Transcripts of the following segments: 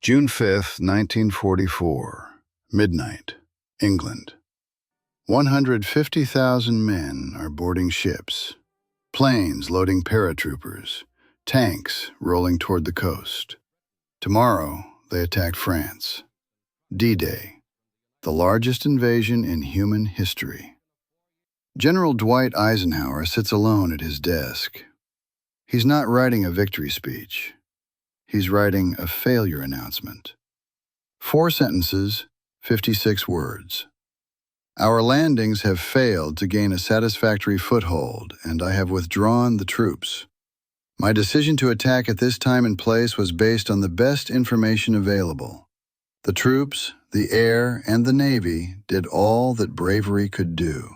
June 5, 1944, midnight, England. 150,000 men are boarding ships, planes loading paratroopers, tanks rolling toward the coast. Tomorrow, they attack France. D-Day, the largest invasion in human history. General Dwight Eisenhower sits alone at his desk. He's not writing a victory speech. He's writing a failure announcement. 4 sentences, 56 words. Our landings have failed to gain a satisfactory foothold, and I have withdrawn the troops. My decision to attack at this time and place was based on the best information available. The troops, the air, and the Navy did all that bravery could do.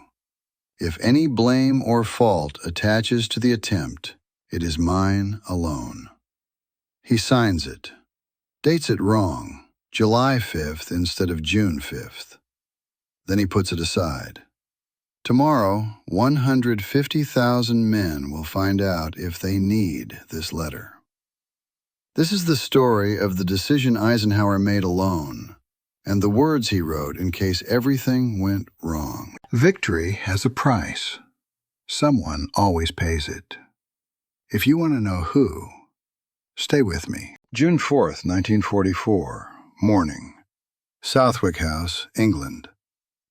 If any blame or fault attaches to the attempt, it is mine alone. He signs it, dates it wrong, July 5th instead of June 5th. Then he puts it aside. Tomorrow, 150,000 men will find out if they need this letter. This is the story of the decision Eisenhower made alone, and the words he wrote in case everything went wrong. Victory has a price. Someone always pays it. If you want to know who, stay with me. June 4th, 1944, morning. Southwick House, England.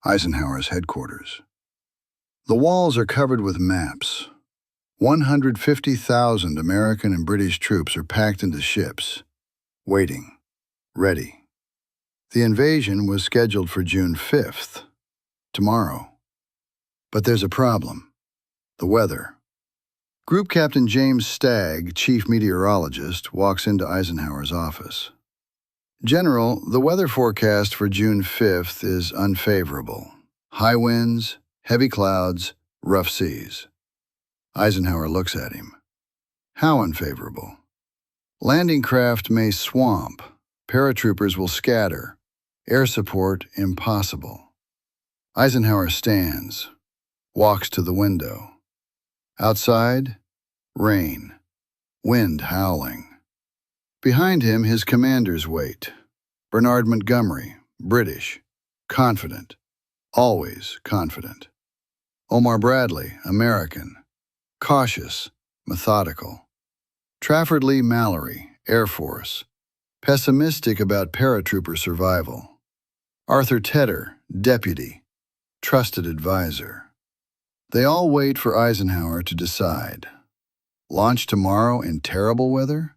Eisenhower's headquarters. The walls are covered with maps. 150,000 American and British troops are packed into ships, waiting, ready. The invasion was scheduled for June 5th, tomorrow. But there's a problem: the weather. Group Captain James Stagg, chief meteorologist, walks into Eisenhower's office. General, the weather forecast for June 5th is unfavorable. High winds, heavy clouds, rough seas. Eisenhower looks at him. How unfavorable? Landing craft may swamp. Paratroopers will scatter. Air support impossible. Eisenhower stands, walks to the window. Outside, rain, wind howling. Behind him, his commanders wait. Bernard Montgomery, British, confident, always confident. Omar Bradley, American, cautious, methodical. Trafford Lee Mallory, Air Force, pessimistic about paratrooper survival. Arthur Tedder, deputy, trusted advisor. They all wait for Eisenhower to decide. Launch tomorrow in terrible weather?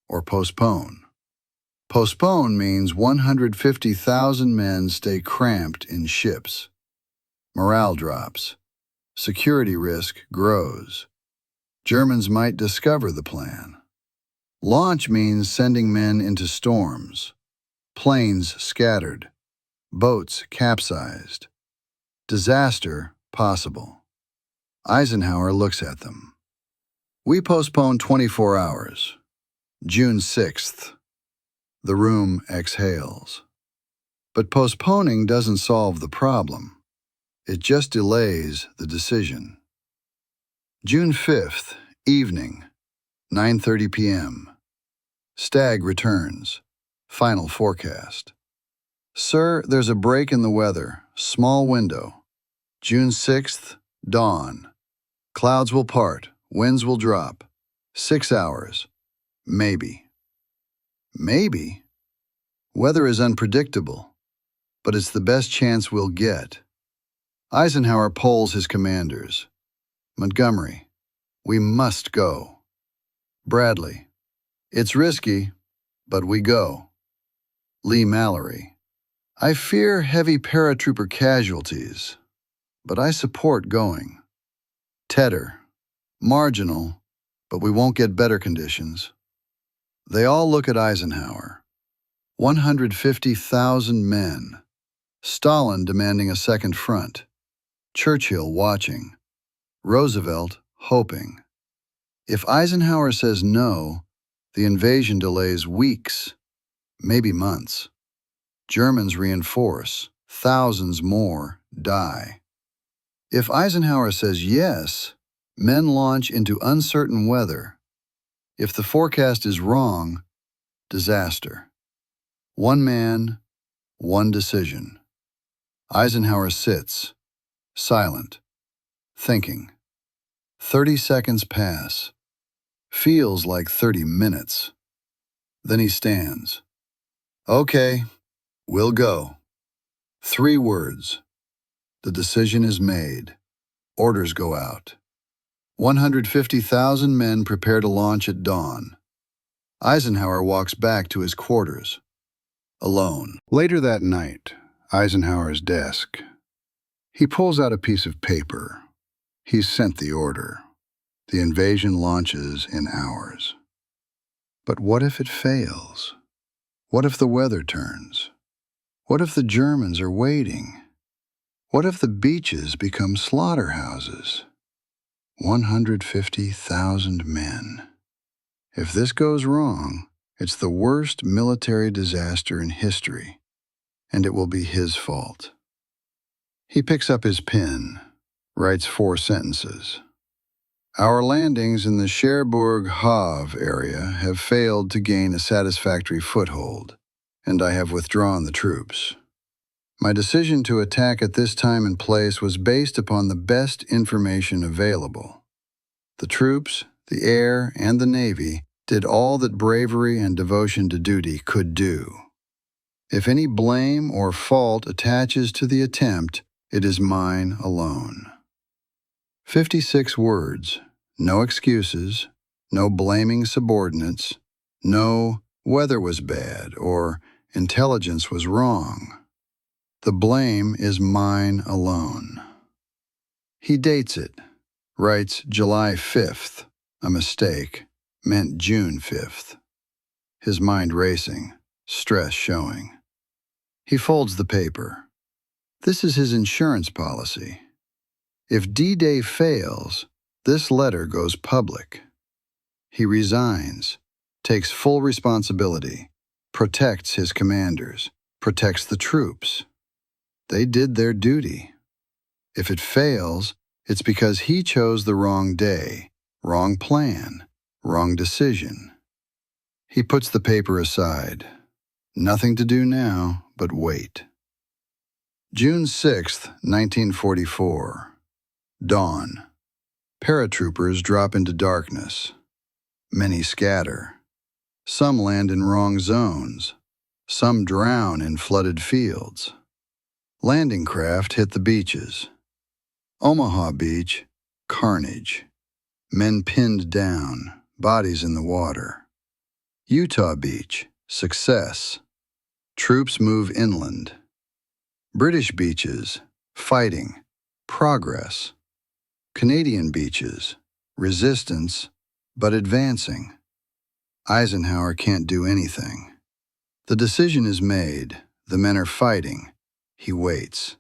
Or postpone? Postpone means 150,000 men stay cramped in ships. Morale drops. Security risk grows. Germans might discover the plan. Launch means sending men into storms. Planes scattered. Boats capsized. Disaster possible. Eisenhower looks at them. We postpone 24 hours. June 6th. The room exhales. But postponing doesn't solve the problem. It just delays the decision. June 5th, evening, 9:30 p.m. Stagg returns. Final forecast. Sir, there's a break in the weather. Small window. June 6th, dawn. Clouds will part. Winds will drop. 6 hours. Maybe. Maybe? Weather is unpredictable, but it's the best chance we'll get. Eisenhower polls his commanders. Montgomery, we must go. Bradley, it's risky, but we go. Lee Mallory, I fear heavy paratrooper casualties, but I support going. Tedder, marginal, but we won't get better conditions. They all look at Eisenhower. 150,000 men. Stalin demanding a second front. Churchill watching. Roosevelt hoping. If Eisenhower says no, the invasion delays weeks, maybe months. Germans reinforce. Thousands more die. If Eisenhower says yes, men launch into uncertain weather. If the forecast is wrong, disaster. One man, one decision. Eisenhower sits, silent, thinking. 30 seconds pass. Feels like 30 minutes. Then he stands. Okay, we'll go. 3 words. The decision is made. Orders go out. 150,000 men prepare to launch at dawn. Eisenhower walks back to his quarters, alone. Later that night, Eisenhower's desk. He pulls out a piece of paper. He's sent the order. The invasion launches in hours. But what if it fails? What if the weather turns? What if the Germans are waiting? What if the beaches become slaughterhouses? 150,000 men. If this goes wrong, it's the worst military disaster in history, and it will be his fault. He picks up his pen, writes 4 sentences. Our landings in the Cherbourg-Havre area have failed to gain a satisfactory foothold, and I have withdrawn the troops. My decision to attack at this time and place was based upon the best information available. The troops, the air, and the Navy did all that bravery and devotion to duty could do. If any blame or fault attaches to the attempt, it is mine alone. 56 words, no excuses, no blaming subordinates, no weather was bad or intelligence was wrong. The blame is mine alone. He dates it, writes July 5th, a mistake, meant June 5th. His mind racing, stress showing. He folds the paper. This is his insurance policy. If D-Day fails, this letter goes public. He resigns, takes full responsibility, protects his commanders, protects the troops. They did their duty. If it fails, it's because he chose the wrong day, wrong plan, wrong decision. He puts the paper aside. Nothing to do now but wait. June 6, 1944. Dawn. Paratroopers drop into darkness. Many scatter. Some land in wrong zones. Some drown in flooded fields. Landing craft hit the beaches. Omaha Beach, carnage. Men pinned down, bodies in the water. Utah Beach, success. Troops move inland. British beaches, fighting, progress. Canadian beaches, resistance, but advancing. Eisenhower can't do anything. The decision is made. The men are fighting. He waits.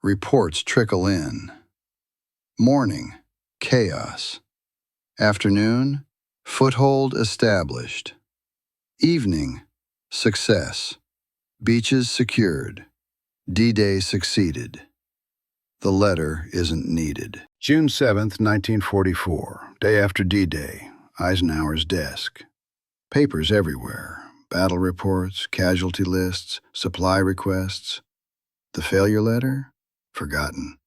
Reports trickle in. Morning, chaos. Afternoon, foothold established. Evening, success. Beaches secured. D-Day succeeded. The letter isn't needed. June 7th, 1944, day after D-Day, Eisenhower's desk. Papers everywhere, battle reports, casualty lists, supply requests. The failure letter? Forgotten.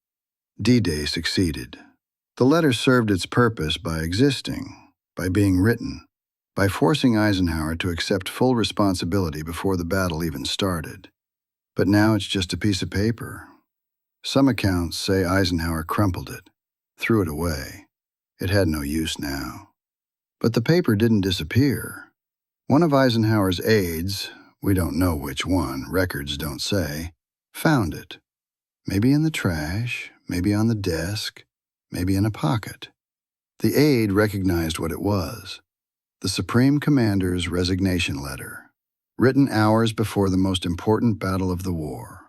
D-Day succeeded. The letter served its purpose by existing, by being written, by forcing Eisenhower to accept full responsibility before the battle even started. But now it's just a piece of paper. Some accounts say Eisenhower crumpled it, threw it away. It had no use now. But the paper didn't disappear. One of Eisenhower's aides, we don't know which one, records don't say, found it. Maybe in the trash, maybe on the desk, maybe in a pocket. The aide recognized what it was. The Supreme Commander's resignation letter, written hours before the most important battle of the war.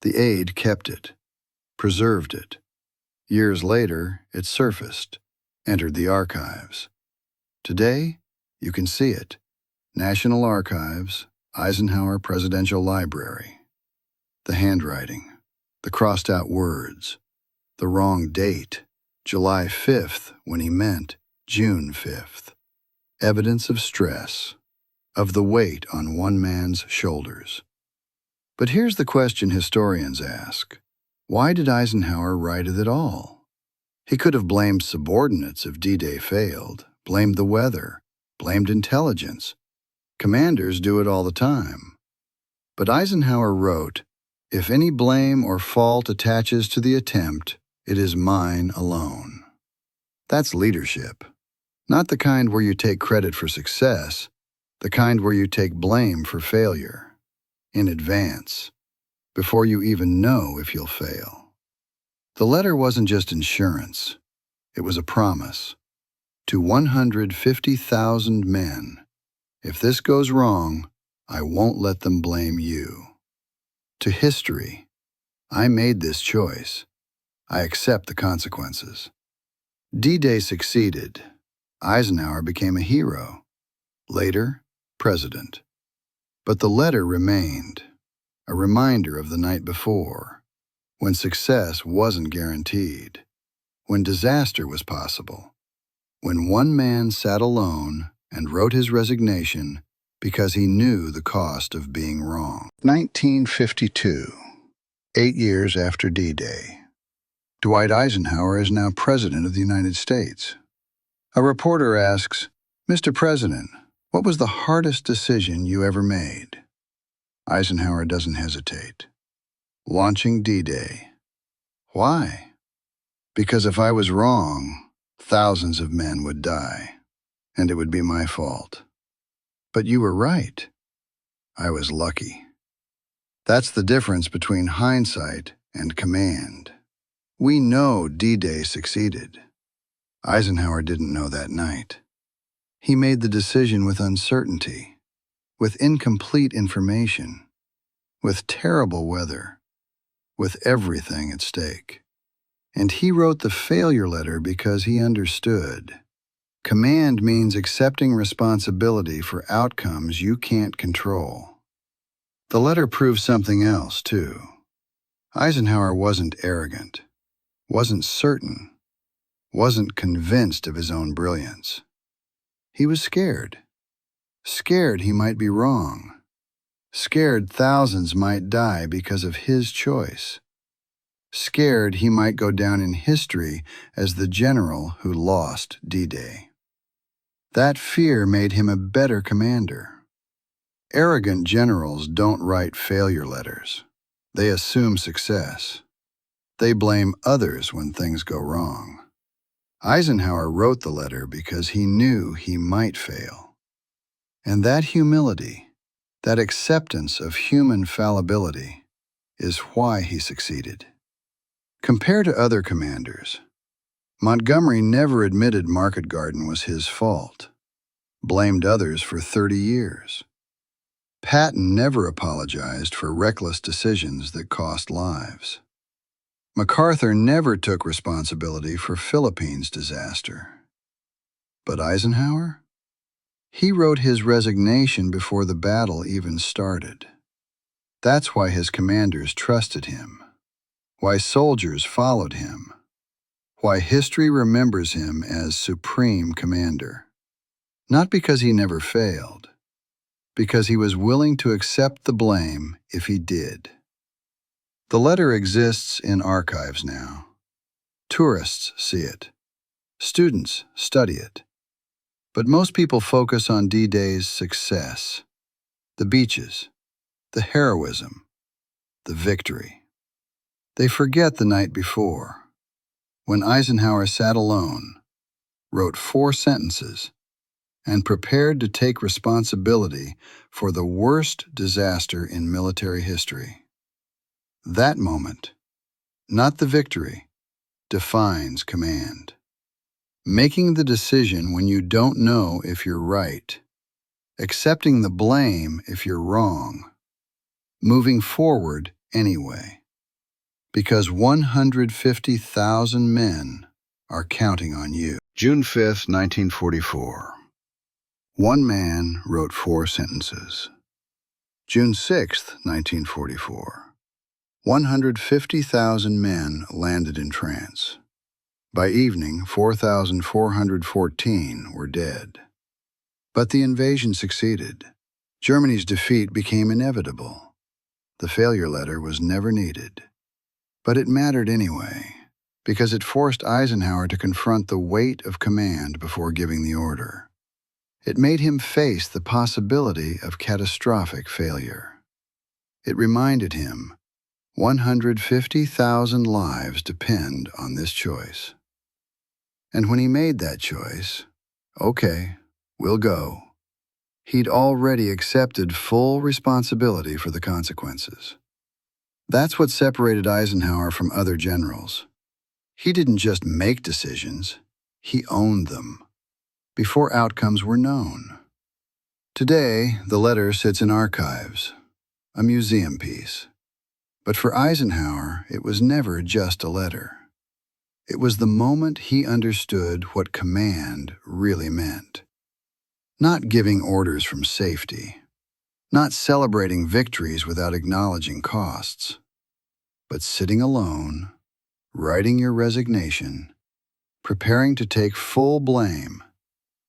The aide kept it, preserved it. Years later, it surfaced, entered the archives. Today, you can see it. National Archives, Eisenhower Presidential Library. The handwriting, the crossed-out words, the wrong date, July 5th, when he meant June 5th. Evidence of stress, of the weight on one man's shoulders. But here's the question historians ask. Why did Eisenhower write it at all? He could have blamed subordinates if D-Day failed, blamed the weather, blamed intelligence. Commanders do it all the time. But Eisenhower wrote, "If any blame or fault attaches to the attempt, it is mine alone." That's leadership. Not the kind where you take credit for success, the kind where you take blame for failure, in advance, before you even know if you'll fail. The letter wasn't just insurance, it was a promise. To 150,000 men, if this goes wrong, I won't let them blame you. To history, I made this choice. I accept the consequences. D-Day succeeded. Eisenhower became a hero. Later, president. But the letter remained, a reminder of the night before, when success wasn't guaranteed, when disaster was possible, when one man sat alone and wrote his resignation because he knew the cost of being wrong. 1952, 8 years after D-Day. Dwight Eisenhower is now President of the United States. A reporter asks, "Mr. President, what was the hardest decision you ever made?" Eisenhower doesn't hesitate. Launching D-Day. Why? Because if I was wrong, thousands of men would die, and it would be my fault. But you were right. I was lucky. That's the difference between hindsight and command. We know D-Day succeeded. Eisenhower didn't know that night. He made the decision with uncertainty, with incomplete information, with terrible weather, with everything at stake. And he wrote the failure letter because he understood. Command means accepting responsibility for outcomes you can't control. The letter proves something else, too. Eisenhower wasn't arrogant, wasn't certain, wasn't convinced of his own brilliance. He was scared. Scared he might be wrong. Scared thousands might die because of his choice. Scared he might go down in history as the general who lost D-Day. That fear made him a better commander. Arrogant generals don't write failure letters. They assume success. They blame others when things go wrong. Eisenhower wrote the letter because he knew he might fail. And that humility, that acceptance of human fallibility, is why he succeeded. Compared to other commanders, Montgomery never admitted Market Garden was his fault, blamed others for 30 years. Patton never apologized for reckless decisions that cost lives. MacArthur never took responsibility for Philippines' disaster. But Eisenhower? He wrote his resignation before the battle even started. That's why his commanders trusted him, why soldiers followed him, why history remembers him as supreme commander. Not because he never failed, because he was willing to accept the blame if he did. The letter exists in archives now. Tourists see it. Students study it. But most people focus on D-Day's success, the beaches, the heroism, the victory. They forget the night before, when Eisenhower sat alone, wrote 4 sentences, and prepared to take responsibility for the worst disaster in military history. That moment, not the victory, defines command. Making the decision when you don't know if you're right, accepting the blame if you're wrong, moving forward anyway. Because 150,000 men are counting on you. June 5th, 1944. One man wrote 4 sentences. June 6th, 1944. 150,000 men landed in France. By evening, 4,414 were dead. But the invasion succeeded. Germany's defeat became inevitable. The failure letter was never needed. But it mattered anyway, because it forced Eisenhower to confront the weight of command before giving the order. It made him face the possibility of catastrophic failure. It reminded him 150,000 lives depend on this choice. And when he made that choice, okay, we'll go, he'd already accepted full responsibility for the consequences. That's what separated Eisenhower from other generals. He didn't just make decisions, he owned them, before outcomes were known. Today, the letter sits in archives, a museum piece. But for Eisenhower, it was never just a letter. It was the moment he understood what command really meant. Not giving orders from safety, not celebrating victories without acknowledging costs, but sitting alone, writing your resignation, preparing to take full blame,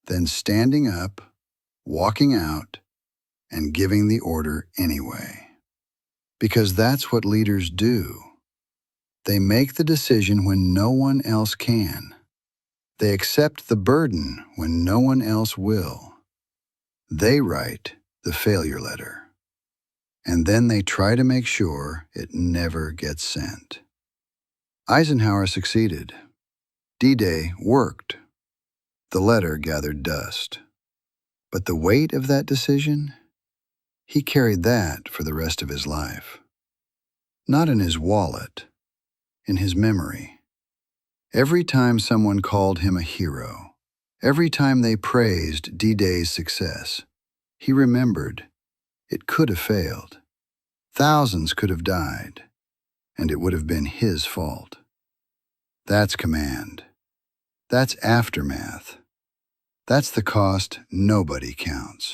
then standing up, walking out, and giving the order anyway. Because that's what leaders do. They make the decision when no one else can. They accept the burden when no one else will. They write the failure letter. And then they try to make sure it never gets sent. Eisenhower succeeded. D-Day worked. The letter gathered dust. But the weight of that decision, he carried that for the rest of his life. Not in his wallet, in his memory. Every time someone called him a hero, every time they praised D-Day's success, he remembered it could have failed. Thousands could have died, and it would have been his fault. That's command. That's aftermath. That's the cost nobody counts.